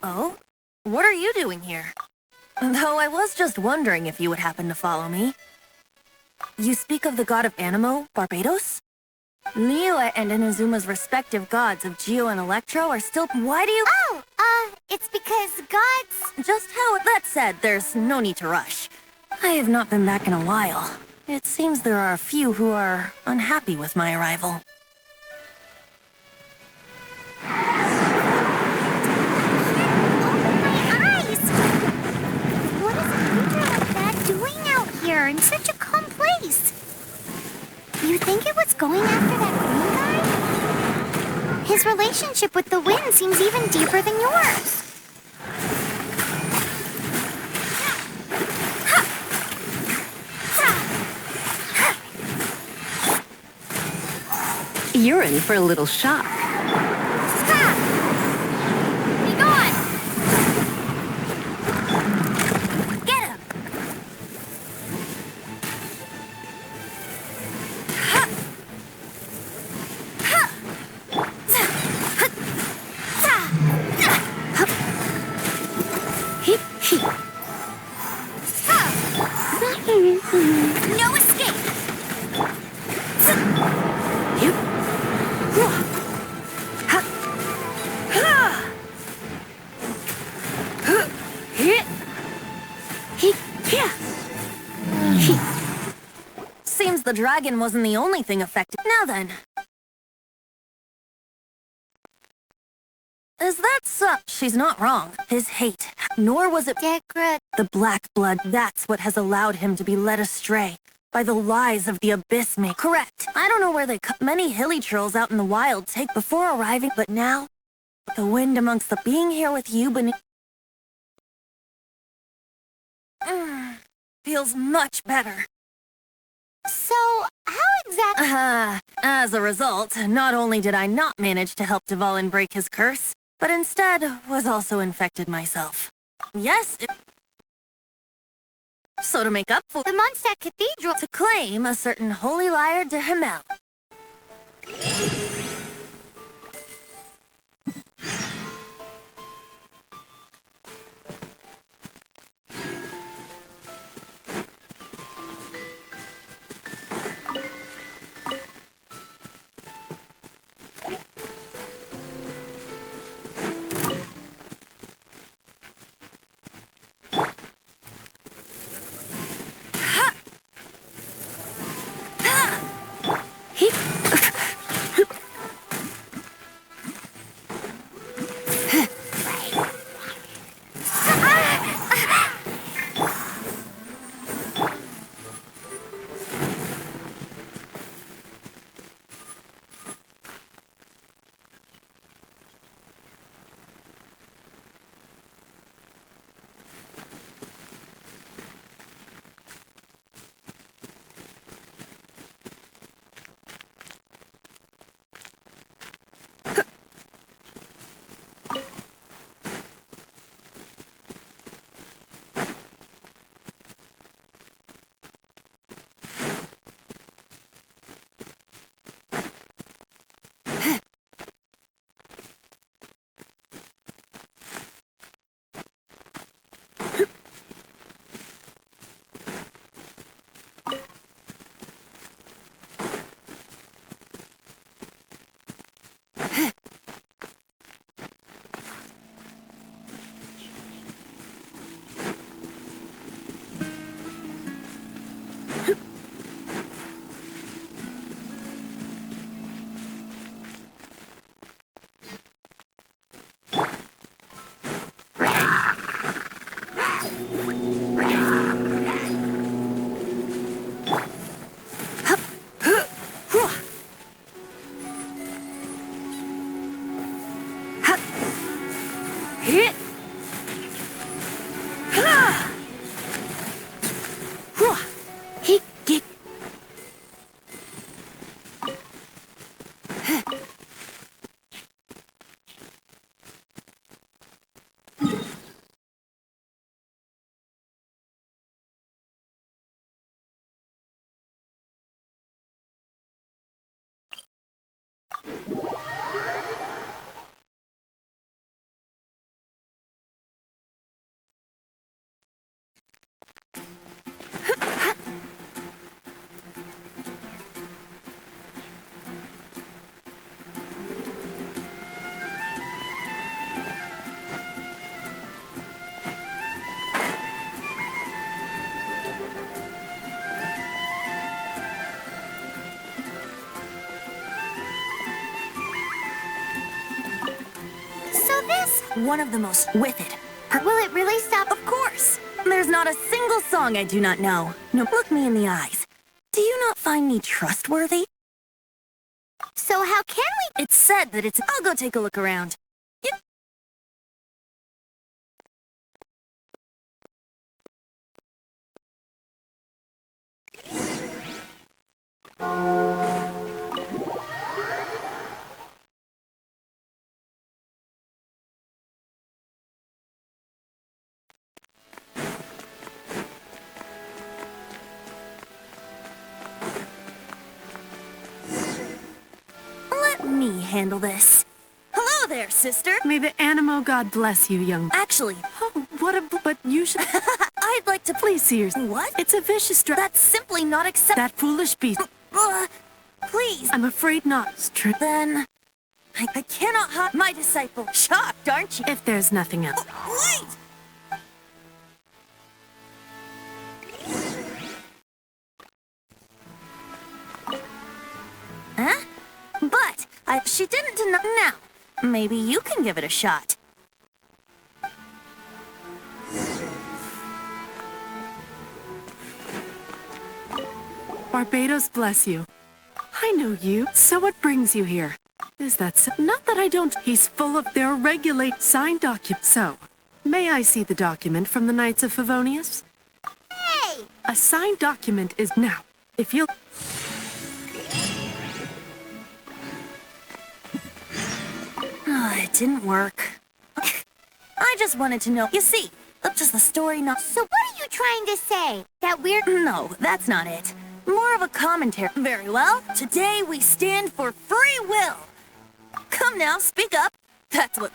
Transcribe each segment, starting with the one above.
Oh? What are you doing here? Though I was just wondering if you would happen to follow me. You speak of the god of Animo, Barbados? Liyue and Inazuma's respective gods of Geo and Electro are still— Why do you— It's because gods... Just how— That said, there's no need to rush. I have not been back in a while. It seems there are a few who are unhappy with my arrival. What is a creature like that doing out here in such a calm place? You think it was going after that green guy? His relationship with the wind seems even deeper than yours. You're in for a little shock. Be gone! Get him! No escape! Seems the dragon wasn't the only thing affected. Now then. Is that so? She's not wrong. His hate, nor was it the black blood. That's what has allowed him to be led astray by the lies of the Abyss Maid. Correct. I don't know where they cut many hilly trolls out in the wild take before arriving, but now, the wind amongst the being here with you beneath feels much better. So, how exactly... As a result, not only did I not manage to help Dvalin break his curse, but instead was also infected myself. Yes, so to make up for The Mondstadt Cathedral... to claim a certain holy liar de Himmel. one of the most with it. Will it really stop? Of course! There's not a single song I do not know. No, look me in the eyes. Do you not find me trustworthy? So how can we? It's said that it's... I'll go take a look around. Yep. Let me handle this. Hello there, sister. May the Animo God bless you, young... Actually, Oh, what a... But you should... I'd like to... Please see your... What? It's a vicious That's simply not acceptable. That foolish beast. Please. I'm afraid not. Then... I cannot hide my disciple. Shocked, aren't you? If there's nothing else. Wait! Huh? But she didn't deny. Now, maybe you can give it a shot. Barbados bless you. I know you. So what brings you here? Is that so? Not that I don't. He's full of their regulate signed document. So, may I see the document from the Knights of Favonius? Hey! A signed document is now. If you'll... Oh, it didn't work. I just wanted to know. You see, just the story not... So what are you trying to say? That we're... No, that's not it. More of a commentary. Very well. Today we stand for free will. Come now, speak up. That's what...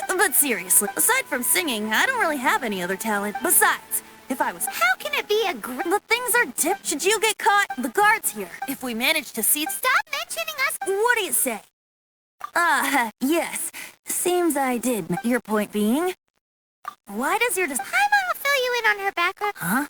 But seriously, aside from singing, I don't really have any other talent. Besides, if I was... How can it be a The things are dip. Should you get caught? The guard's here. If we manage to see... Stop mentioning us! What do you say? Yes. Seems I did. Your point being... Why does your... Paimon will fill you in on her background. Huh?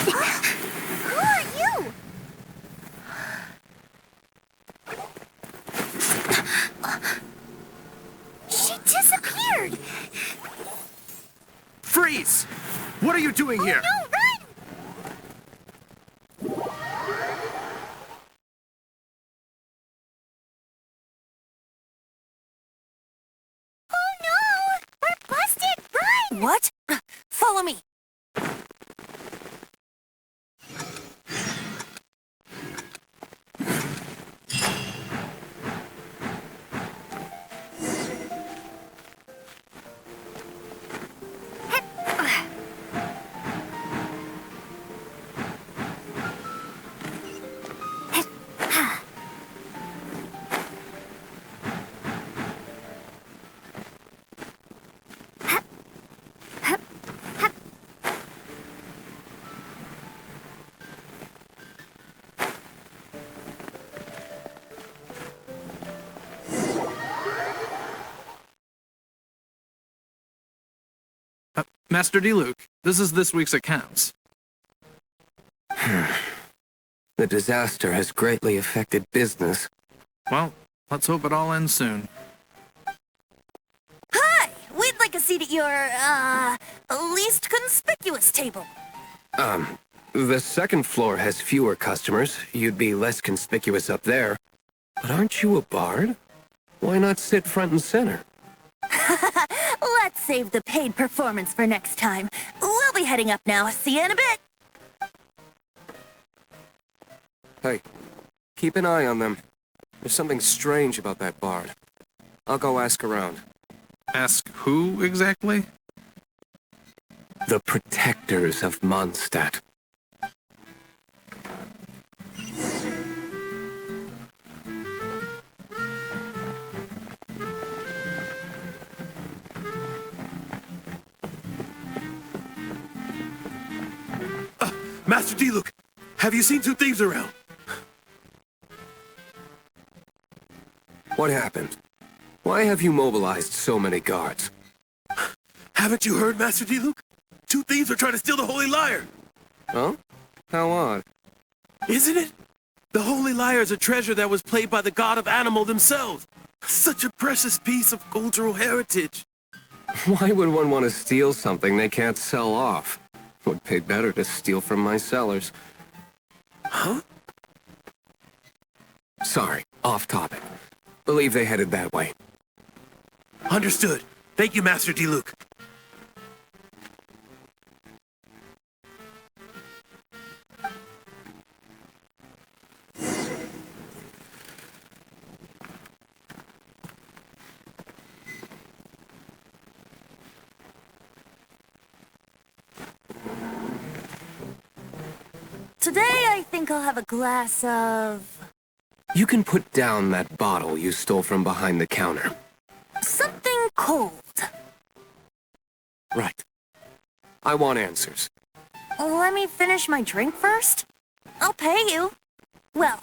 Who are you? She disappeared! Freeze! What are you doing here? No, run! Oh no! We're busted! Run! What? Follow me. Master D. This is this week's accounts. The disaster has greatly affected business. Well, let's hope it all ends soon. Hi! We'd like a seat at your, least conspicuous table. The second floor has fewer customers. You'd be less conspicuous up there. But aren't you a bard? Why not sit front and center? Let's save the paid performance for next time. We'll be heading up now. See you in a bit. Hey, keep an eye on them. There's something strange about that bard. I'll go ask around. Ask who exactly? The protectors of Mondstadt. Master D. Have you seen two thieves around? What happened? Why have you mobilized so many guards? Haven't you heard, Master D. Two thieves are trying to steal the Holy Lyre. Huh? How odd. Isn't it? The Holy Lyre is a treasure that was played by the god of animal themselves. Such a precious piece of cultural heritage. Why would one want to steal something they can't sell off? Would pay better to steal from my sellers. Huh? Sorry, off topic. Believe they headed that way. Understood. Thank you, Master D. Today, I think I'll have a glass of... You can put down that bottle you stole from behind the counter. something cold. Right. I want answers. Let me finish my drink first. I'll pay you. Well,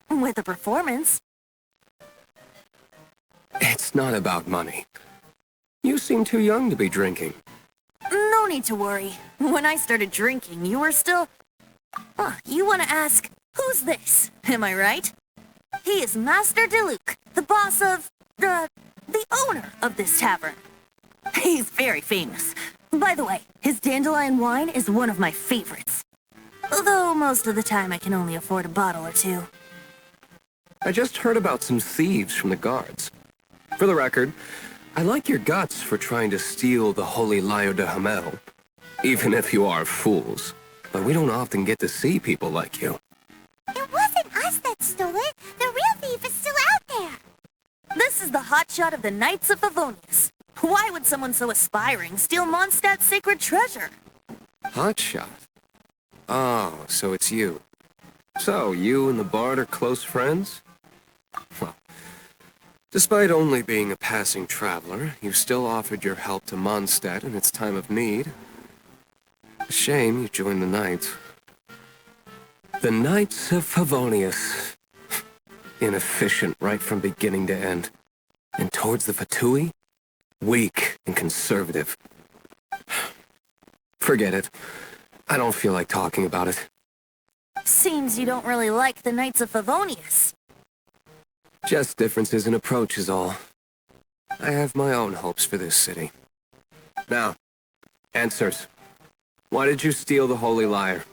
with a performance. It's not about money. You seem too young to be drinking. No need to worry. When I started drinking, you were still... you want to ask, who's this? Am I right? He is Master Diluc, the boss of... the owner of this tavern. He's very famous. By the way, his dandelion wine is one of my favorites. Although most of the time I can only afford a bottle or two. I just heard about some thieves from the guards. For the record, I like your guts for trying to steal the Holy Lyre de Hamel. Even if you are fools. But we don't often get to see people like you. It wasn't us that stole it. The real thief is still out there. This is the hotshot of the Knights of Favonius. Why would someone so aspiring steal Mondstadt's sacred treasure? Hotshot? Oh, so it's you. So, you and the Bard are close friends? Well, despite only being a passing traveler, you still offered your help to Mondstadt in its time of need. A shame you joined the Knights. The Knights of Favonius. inefficient right from beginning to end. And towards the Fatui, weak and conservative. Forget it. I don't feel like talking about it. Seems you don't really like the Knights of Favonius. Just differences in approach is all. I have my own hopes for this city. Now, answers. Why did you steal the Holy Lyre?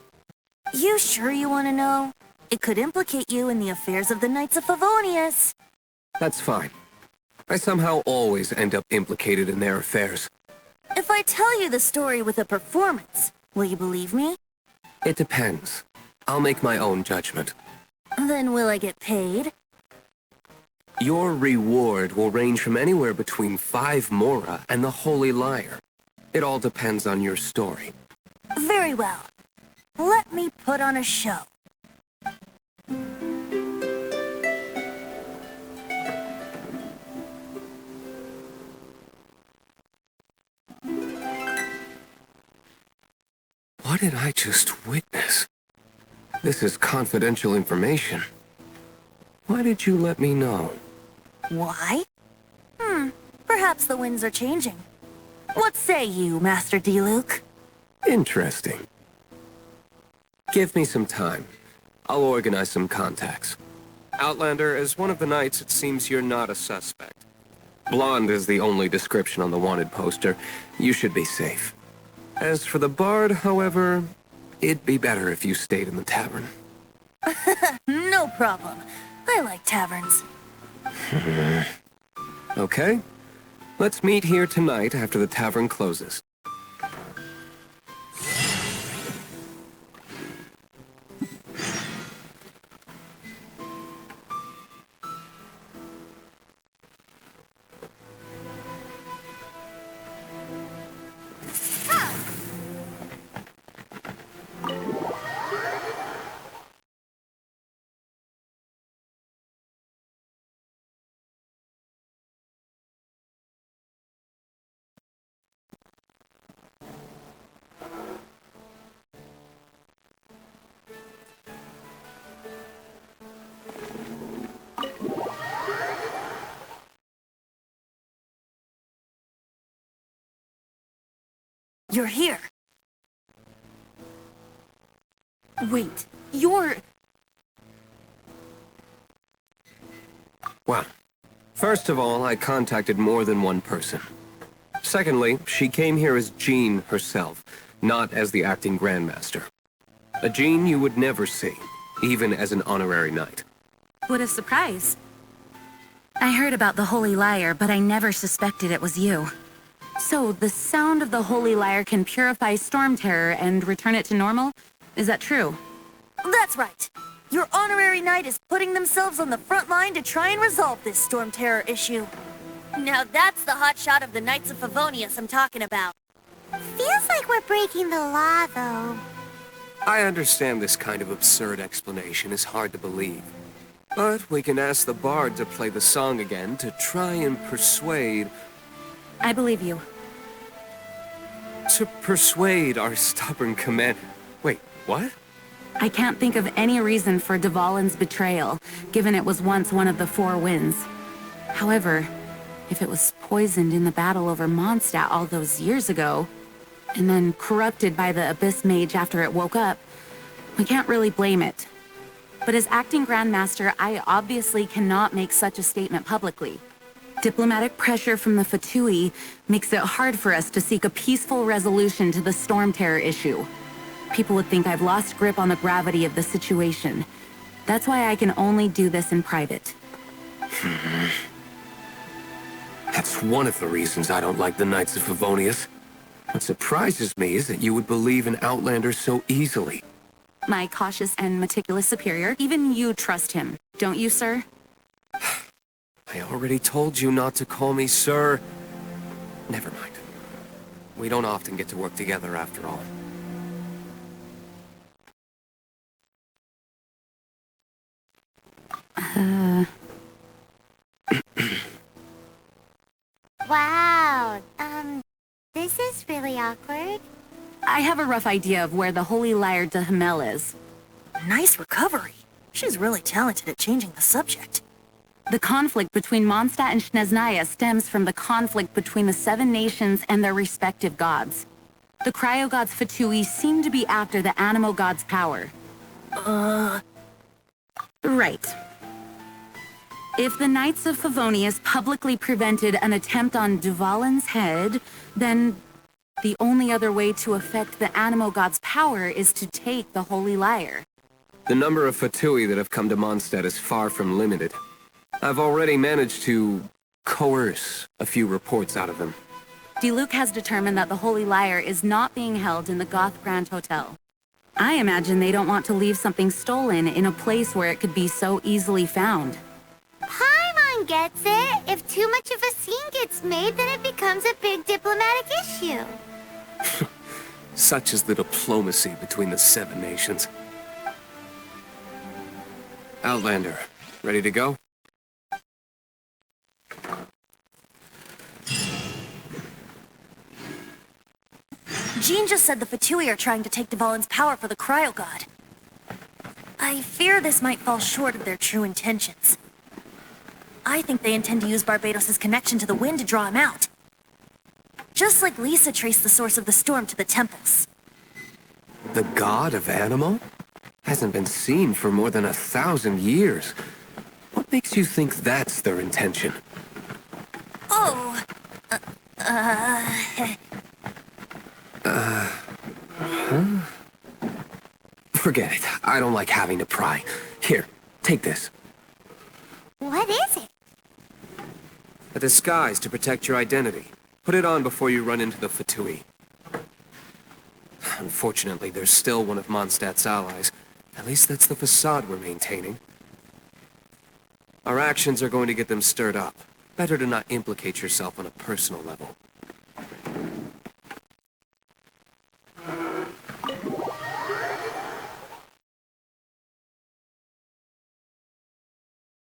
You sure you want to know? It could implicate you in the affairs of the Knights of Favonius. That's fine. I somehow always end up implicated in their affairs. If I tell you the story with a performance, will you believe me? It depends. I'll make my own judgment. Then will I get paid? Your reward will range from anywhere between 5 mora and the Holy Lyre. It all depends on your story. Very well. Let me put on a show. What did I just witness? This is confidential information. Why did you let me know? Why? Perhaps the winds are changing. What say you, Master Diluc? Interesting. Give me some time. I'll organize some contacts. Outlander, as one of the knights, it seems you're not a suspect. Blonde is the only description on the wanted poster. You should be safe. As for the bard, however, it'd be better if you stayed in the tavern. No problem. I like taverns. Okay. Let's meet here tonight after the tavern closes. You're here. Wait, you're... Well, first of all, I contacted more than one person. Secondly, she came here as Jean herself, not as the acting Grandmaster. A Jean you would never see, even as an honorary knight. What a surprise. I heard about the Holy Lyre, but I never suspected it was you. So, the sound of the Holy Lyre can purify Storm Terror and return it to normal? Is that true? That's right. Your honorary knight is putting themselves on the front line to try and resolve this Storm Terror issue. Now that's the hotshot of the Knights of Favonius I'm talking about. Feels like we're breaking the law, though. I understand this kind of absurd explanation is hard to believe. But we can ask the bard to play the song again to try and persuade... I believe you. To persuade our stubborn command... Wait, what? I can't think of any reason for Dvalin's betrayal, given it was once one of the Four Winds. However, if it was poisoned in the battle over Mondstadt all those years ago, and then corrupted by the Abyss Mage after it woke up, we can't really blame it. But as acting Grandmaster, I obviously cannot make such a statement publicly. Diplomatic pressure from the Fatui makes it hard for us to seek a peaceful resolution to the Storm Terror issue. People would think I've lost grip on the gravity of the situation. That's why I can only do this in private. That's one of the reasons I don't like the Knights of Favonius. What surprises me is that you would believe in Outlander so easily. My cautious and meticulous superior, even you trust him, don't you, sir? I already told you not to call me sir. Never mind. We don't often get to work together after all. Wow, this is really awkward. I have a rough idea of where the Holy Lyre de Hamel is. Nice recovery. She's really talented at changing the subject. The conflict between Mondstadt and Snezhnaya stems from the conflict between the seven nations and their respective gods. The cryo-gods Fatui seem to be after the Animo god's power. Right. If the Knights of Favonius publicly prevented an attempt on Dvalin's head, then the only other way to affect the Animo god's power is to take the Holy Lyre. The number of Fatui that have come to Mondstadt is far from limited. I've already managed to coerce a few reports out of them. Diluc has determined that the Holy Lyre is not being held in the Goth Grand Hotel. I imagine they don't want to leave something stolen in a place where it could be so easily found. Paimon gets it. If too much of a scene gets made, then it becomes a big diplomatic issue. Such is the diplomacy between the seven nations. Outlander, ready to go? Jean just said the Fatui are trying to take Dvalin's power for the Cryo God. I fear this might fall short of their true intentions. I think they intend to use Barbados' connection to the wind to draw him out. Just like Lisa traced the source of the storm to the temples. The god of Animo? Hasn't been seen for more than 1,000 years. What makes you think that's their intention? Oh, Forget it. I don't like having to pry. Here, take this. What is it? A disguise to protect your identity. Put it on before you run into the Fatui. Unfortunately, there's still one of Mondstadt's allies. At least that's the facade we're maintaining. Our actions are going to get them stirred up. Better to not implicate yourself on a personal level.